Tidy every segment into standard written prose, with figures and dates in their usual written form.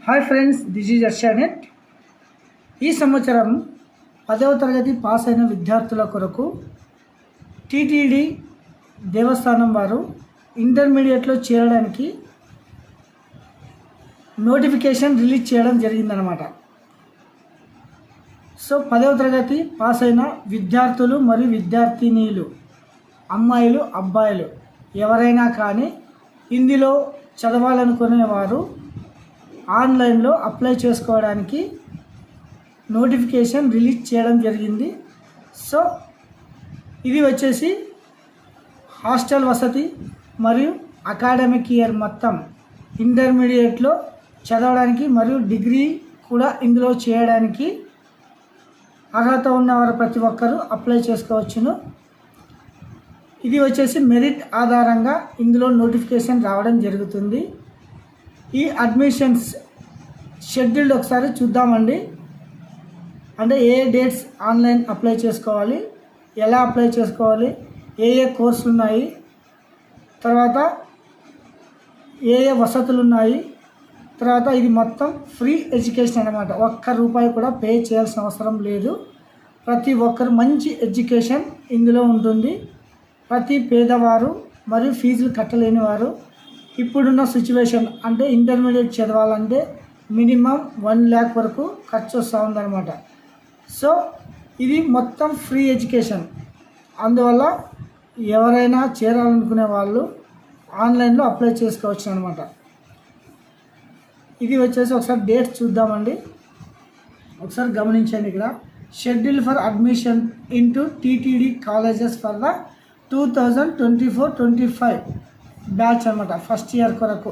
Hi friends, this is అర్షానెట్. ఈ సంవత్సరం 10వ తరగతి పాస్ అయిన విద్యార్థుల కొరకు టీటీడీ దేవస్థానం వారు ఇంటర్మీడియట్లో చేరడానికి నోటిఫికేషన్ రిలీజ్ చేయడం జరిగిందనమాట. సో 10వ తరగతి పాస్ అయిన విద్యార్థులు మరియు విద్యార్థినీలు, అమ్మాయిలు అబ్బాయిలు ఎవరైనా కానీ ఇందులో చదవాలనుకునేవారు ఆన్లైన్లో అప్లై చేసుకోవడానికి నోటిఫికేషన్ రిలీజ్ చేయడం జరిగింది. సో ఇది వచ్చేసి హాస్టల్ వసతి మరియు అకాడమిక్ ఇయర్ మొత్తం ఇంటర్మీడియట్లో చదవడానికి మరియు డిగ్రీ కూడా ఇందులో చేయడానికి అర్హత ఉన్నవారు ప్రతి ఒక్కరూ అప్లై చేసుకోవచ్చును. ఇది వచ్చేసి మెరిట్ ఆధారంగా ఇందులో నోటిఫికేషన్ రావడం జరుగుతుంది. ఈ అడ్మిషన్స్ షెడ్యూల్డ్ ఒకసారి చూద్దామండి. అంటే ఏ డేట్స్ ఆన్లైన్ అప్లై చేసుకోవాలి, ఎలా అప్లై చేసుకోవాలి, ఏ కోర్సులు ఉన్నాయి, తర్వాత ఏ వసతులు ఉన్నాయి, తర్వాత ఇది మొత్తం ఫ్రీ ఎడ్యుకేషన్ అన్నమాట. ఒక్క రూపాయి కూడా పే చేయాల్సిన అవసరం లేదు. ప్రతి ఒక్కరు మంచి ఎడ్యుకేషన్ ఇందులో ఉంటుంది. ప్రతి పేదవారు మరియు ఫీజులు కట్టలేని వారు ఇప్పుడున్న సిచ్యువేషన్ అంటే ఇంటర్మీడియట్ చదవాలంటే మినిమం 1 lakh వరకు ఖర్చు వస్తూ ఉందన్నమాట. సో ఇది మొత్తం ఫ్రీ ఎడ్యుకేషన్. అందువల్ల ఎవరైనా చేరాలనుకునే వాళ్ళు ఆన్లైన్లో అప్లై చేసుకోవచ్చు అనమాట. ఇది వచ్చేసి ఒకసారి డేట్ చూద్దామండి. ఒకసారి గమనించండి. ఇక్కడ schedule for admission into TTD colleges for the 2024-25 batch అనమాట, ఫస్ట్ ఇయర్ కొరకు.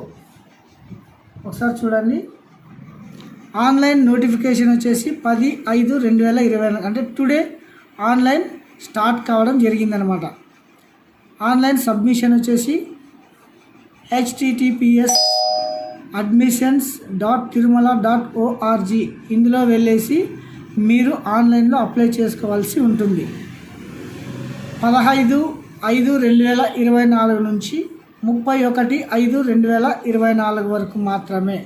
ఒకసారి చూడండి. ఆన్లైన్ నోటిఫికేషన్ వచ్చేసి 10/5/2024 అంటే టుడే ఆన్లైన్ స్టార్ట్ కావడం జరిగిందనమాట. ఆన్లైన్ సబ్మిషన్ వచ్చేసి https://admissions.tirumala.org ఇందులో వెళ్ళేసి మీరు ఆన్లైన్లో అప్లై చేసుకోవాల్సి ఉంటుంది. 15/5/2024 నుంచి 31/5/2024 వరకు మాత్రమే.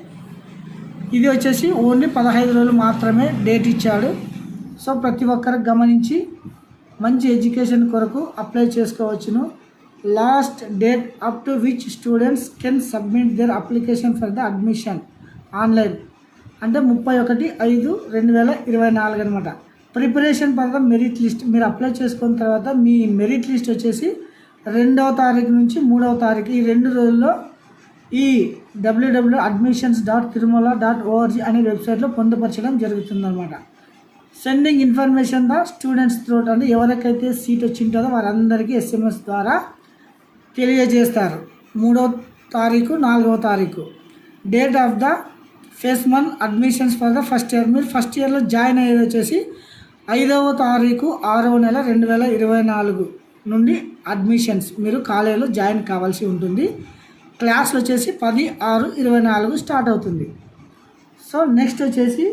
ఇది వచ్చేసి ఓన్లీ 15 రోజులు మాత్రమే డేట్ ఇచ్చాడు. సో ప్రతి ఒక్కరు గమనించి మంచి ఎడ్యుకేషన్ కొరకు అప్లై చేసుకోవచ్చును. Last date up to which students can submit their application for the admission online అంటే 31/5/2024 అనమాట. Preparation for the merit list మీరు అప్లై చేసుకున్న తర్వాత మీ మెరిట్ లిస్ట్ వచ్చేసి 2వ తారీఖు నుంచి 3వ తారీఖు ఈ 2 రోజుల్లో ఈ www.admissions.tirumala.org అనే వెబ్సైట్లో పొందుపరచడం జరుగుతుందన్నమాట. Sending information the students throughout అంటే ఎవరికైతే సీట్ వచ్చింటుందో వారందరికీ SMS ద్వారా తెలియజేస్తారు. 3వ తారీఖు 4వ తారీఖు. Date of the first month admissions for the first year. మీరు ఫస్ట్ ఇయర్లో జాయిన్ అయ్యేది వచ్చేసి 5వ తారీఖు 6వ నెల 2024 నుండి అడ్మిషన్స్ మీరు కాలేజీలో జాయిన్ కావాల్సి ఉంటుంది. క్లాస్లు వచ్చేసి 10/6/24 స్టార్ట్ అవుతుంది. సో నెక్స్ట్ వచ్చేసి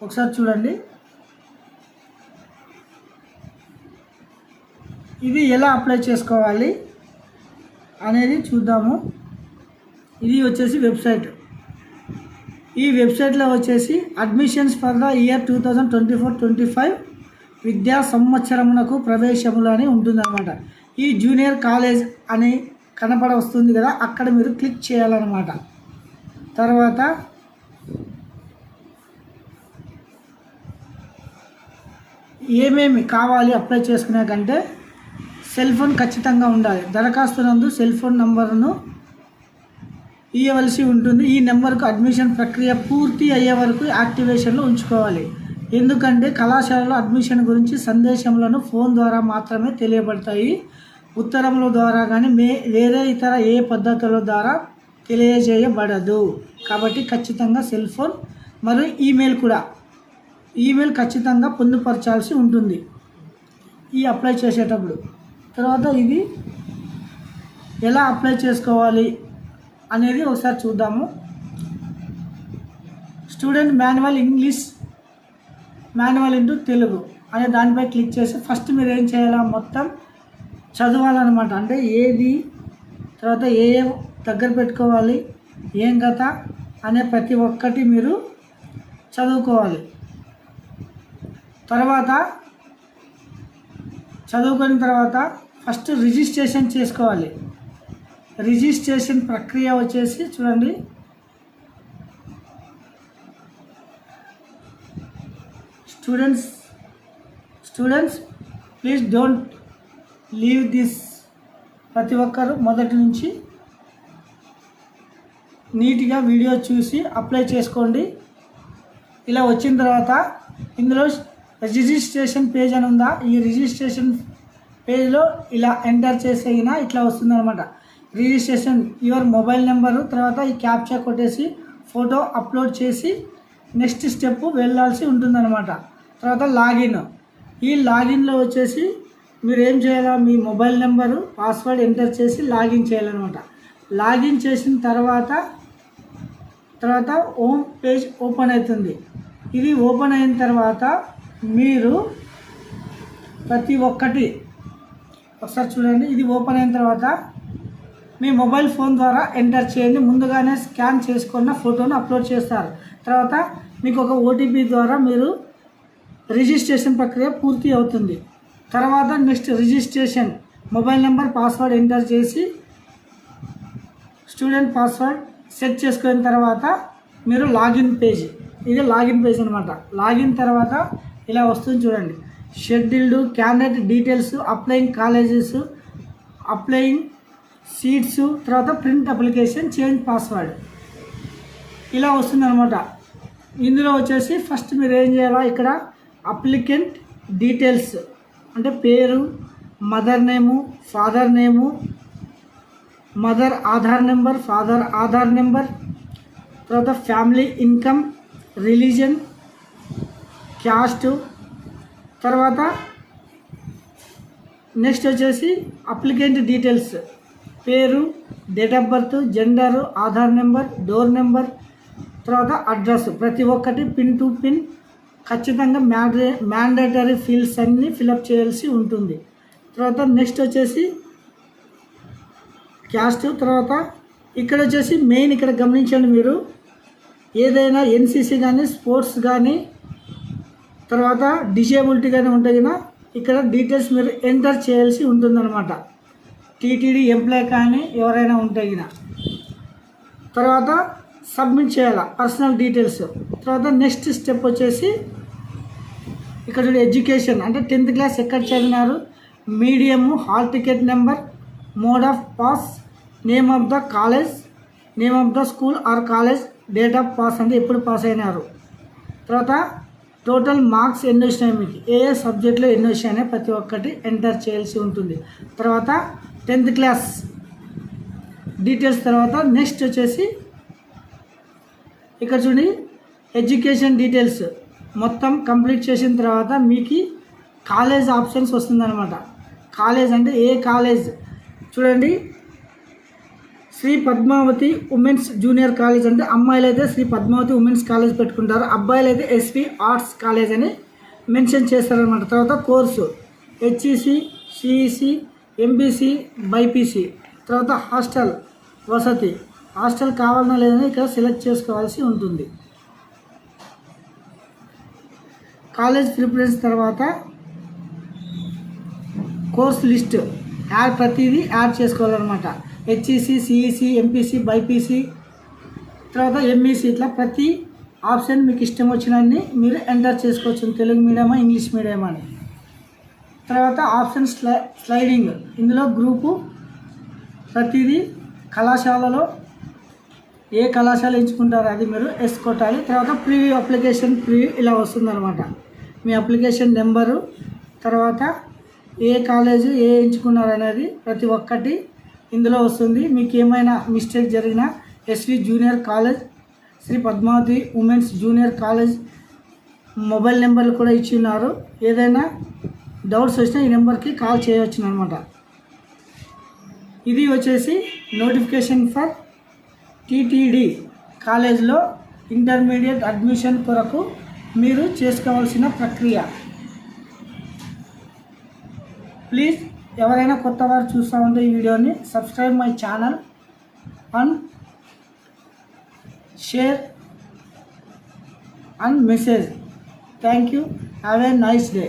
ఒకసారి చూడండి. ఇది ఎలా అప్లై చేసుకోవాలి అనేది చూద్దాము. ఇది వచ్చేసి వెబ్సైట్. ఈ వెబ్సైట్లో వచ్చేసి అడ్మిషన్స్ ఫర్ ద ఇయర్ 2024-25 విద్యా సంవత్సరమునకు ప్రవేశములు అని ఉంటుందన్నమాట. ఈ జూనియర్ కాలేజ్ అని కనపడ వస్తుంది కదా, అక్కడ మీరు క్లిక్ చేయాలన్నమాట. తర్వాత ఏమేమి కావాలి అప్లై చేసుకునే కంటే సెల్ ఫోన్ ఖచ్చితంగా ఉండాలి. దరఖాస్తు నందు సెల్ ఫోన్ నంబర్ను ఇవ్వవలసి ఉంటుంది. ఈ నెంబర్కు అడ్మిషన్ ప్రక్రియ పూర్తి అయ్యే వరకు యాక్టివేషన్లో ఉంచుకోవాలి. ఎందుకంటే కళాశాలలో అడ్మిషన్ గురించి సందేశములను ఫోన్ ద్వారా మాత్రమే తెలియబడతాయి. ఉత్తరముల ద్వారా కానీ వేరే ఇతర ఏ పద్ధతుల ద్వారా తెలియజేయబడదు. కాబట్టి ఖచ్చితంగా సెల్ ఫోన్ మరియు ఈమెయిల్ ఖచ్చితంగా పొందుపరచాల్సి ఉంటుంది ఈ అప్లై చేసేటప్పుడు. తర్వాత ఇది ఎలా అప్లై చేసుకోవాలి అనేది ఒకసారి చూద్దాము. Student manual English manual into Telugu అనే దానిపై క్లిక్ చేసి ఫస్ట్ మీరు ఏం చేయాలా, మొత్తం చదవాలన్నమాట. అంటే ఏది తర్వాత ఏ దగ్గర పెట్టుకోవాలి, ఏం కథ, అనే ప్రతి ఒక్కటి మీరు చదువుకోవాలి. తర్వాత చదువుకున్న తర్వాత ఫస్ట్ రిజిస్ట్రేషన్ చేసుకోవాలి. రిజిస్ట్రేషన్ ప్రక్రియ వచ్చేసి చూడండి, students please don't leave this. ప్రతి ఒక్కరు మొదటి నుంచి నీట్గా వీడియో చూసి అప్లై చేసుకోండి. ఇలా వచ్చిన తర్వాత ఇందులో రిజిస్ట్రేషన్ పేజ్ అని ఉందా, ఈ రిజిస్ట్రేషన్ పేజ్లో ఇలా ఎంటర్ చేసేగిన ఇట్లా వస్తుందన్నమాట. రిజిస్ట్రేషన్ యువర్ మొబైల్ నెంబరు, తర్వాత ఈ క్యాప్చా కొట్టేసి ఫోటో అప్లోడ్ చేసి నెక్స్ట్ స్టెప్ వెళ్ళాల్సి ఉంటుందన్నమాట. తర్వాత లాగిన్. ఈ లాగిన్లో వచ్చేసి మీరు ఏం చేయాలా, మీ మొబైల్ నెంబరు పాస్వర్డ్ ఎంటర్ చేసి లాగిన్ చేయాలన్నమాట. లాగిన్ చేసిన తర్వాత హోమ్ పేజ్ ఓపెన్ అవుతుంది. ఇది ఓపెన్ అయిన తర్వాత మీరు ప్రతి ఒక్కటి ఒకసారి చూడండి. ఇది ఓపెన్ అయిన తర్వాత మీ మొబైల్ ఫోన్ ద్వారా ఎంటర్ చేయండి. ముందుగానే స్కాన్ చేసుకున్న ఫోటోను అప్లోడ్ చేస్తారు. తర్వాత మీకు ఒక ఓటీపీ ద్వారా మీరు రిజిస్ట్రేషన్ ప్రక్రియ పూర్తి అవుతుంది. తర్వాత next registration mobile number password enter చేసి స్టూడెంట్ పాస్వర్డ్ సెట్ చేసుకున్న తర్వాత మీరు లాగిన్ పేజ్, ఇది లాగిన్ పేజ్ అనమాట. లాగిన్ తర్వాత ఇలా వస్తుంది చూడండి, scheduled candidate details, applying colleges, applying seats, తర్వాత ప్రింట్ అప్లికేషన్, చేంజ్ పాస్వర్డ్ ఇలా వస్తుంది అనమాట. ఇందులో వచ్చేసి ఫస్ట్ మీరు ఏం చేయాలా, ఇక్కడ అప్లికెంట్ డీటెయిల్స్ అంటే పేరు, mother name, father name, mother Aadhaar number, father Aadhaar number, తర్వాత ఫ్యామిలీ ఇన్కమ్, రిలీజన్, క్యాస్ట్, తర్వాత నెక్స్ట్ వచ్చేసి అప్లికెంట్ డీటెయిల్స్ పేరు, date of birth, gender, Aadhaar number, door number, తర్వాత అడ్రస్. ప్రతి ఒక్కటి పిన్ టు పిన్ ఖచ్చితంగా మ్యాండేటరీ ఫీల్డ్స్ అన్నీ ఫిలప్ చేయాల్సి ఉంటుంది. తర్వాత నెక్స్ట్ వచ్చేసి క్యాస్ట్. తర్వాత ఇక్కడ వచ్చేసి మెయిన్ ఇక్కడ గమనించండి, మీరు ఏదైనా ఎన్సీసీ కానీ స్పోర్ట్స్ కానీ తర్వాత డిజేబిలిటీ కానీ ఉంటే కదా ఇక్కడ డీటెయిల్స్ మీరు ఎంటర్ చేయాల్సి ఉంటుందన్నమాట. టీటీడీ ఎంప్లాయ్ కానీ ఎవరైనా ఉంటే కదా తర్వాత సబ్మిట్ చేయాలి పర్సనల్ డీటెయిల్స్. తర్వాత నెక్స్ట్ స్టెప్ వచ్చేసి ఇక్కడ ఎడ్యుకేషన్ అంటే 10th క్లాస్ ఎక్కడ చదివినారు, medium, hall ticket number, mode of pass, name of the college, name of the school or college, date of pass అంటే ఎప్పుడు పాస్ అయినారు, తర్వాత టోటల్ మార్క్స్ ఎన్ని వచ్చినాయి, మీకు ఏ సబ్జెక్ట్లో ఎన్ని వచ్చినాయని ప్రతి ఒక్కటి ఎంటర్ చేయాల్సి ఉంటుంది. తర్వాత 10th క్లాస్ డీటెయిల్స్. తర్వాత నెక్స్ట్ వచ్చేసి ఇక్కడ చూడండి ఎడ్యుకేషన్ డీటెయిల్స్ మొత్తం కంప్లీట్ చేసిన తర్వాత మీకు కాలేజ్ ఆప్షన్స్ వస్తుందన్నమాట. కాలేజ్ అంటే ఏ కాలేజ్ చూడండి, Sri Padmavathi women's junior college అంటే అమ్మాయిలు అయితే శ్రీ పద్మావతి ఉమెన్స్ కాలేజ్ పెట్టుకుంటారు, అబ్బాయిలు అయితే ఎస్వి ఆర్ట్స్ కాలేజ్ అని మెన్షన్ చేస్తారనమాట. తర్వాత course HEC, CEC, MBC, BiPC. తర్వాత హాస్టల్ వసతి, హాస్టల్ కావాలన్నా లేదని ఇక్కడ సెలెక్ట్ చేసుకోవాల్సి ఉంటుంది. కాలేజ్ ప్రిఫరెన్స్ తర్వాత కోర్స్ లిస్ట్ ప్రతిదీ యాడ్ చేసుకోవాలన్నమాట. హెచ్ఈసి, సిఈసి, ఎంపీసీ, బైపీసీ, తర్వాత ఎంఈసి ఇట్లా ప్రతి ఆప్షన్ మీకు ఇష్టం వచ్చినన్ని మీరు ఎంటర్ చేసుకోవచ్చు, తెలుగు మీడియమా ఇంగ్లీష్ మీడియం అని. తర్వాత ఆప్షన్ స్లైడింగ్, ఇందులో గ్రూపు ప్రతిదీ కళాశాలలో ఏ కళాశాల ఎంచుకుంటారో అది మీరు ఎస్ కొట్టాలి. తర్వాత ప్రివ్యూ అప్లికేషన్ ప్రివ్యూ ఇలా వస్తుందన్నమాట. మీ అప్లికేషన్ నెంబరు, తర్వాత ఏ కాలేజీ ఏ ఎంచుకున్నారు అనేది ప్రతి ఒక్కటి ఇందులో వస్తుంది. మీకు ఏమైనా మిస్టేక్ జరిగినా SV junior college, Sri Padmavathi women's junior college mobile నెంబర్లు కూడా ఇచ్చి ఉన్నారు. ఏదైనా డౌట్స్ వచ్చినా ఈ నెంబర్కి కాల్ చేయవచ్చు అనమాట. ఇది వచ్చేసి నోటిఫికేషన్ ఫర్ టీటీడీ కాలేజ్లో ఇంటర్మీడియట్ అడ్మిషన్ కొరకు మీరు చేసుకోవాల్సిన ప్రక్రియ. ప్లీజ్ ఎవరైనా కొత్త వారు చూస్తూ ఉంటే ఈ వీడియోని subscribe my channel and share and message. Thank you. Have a nice day.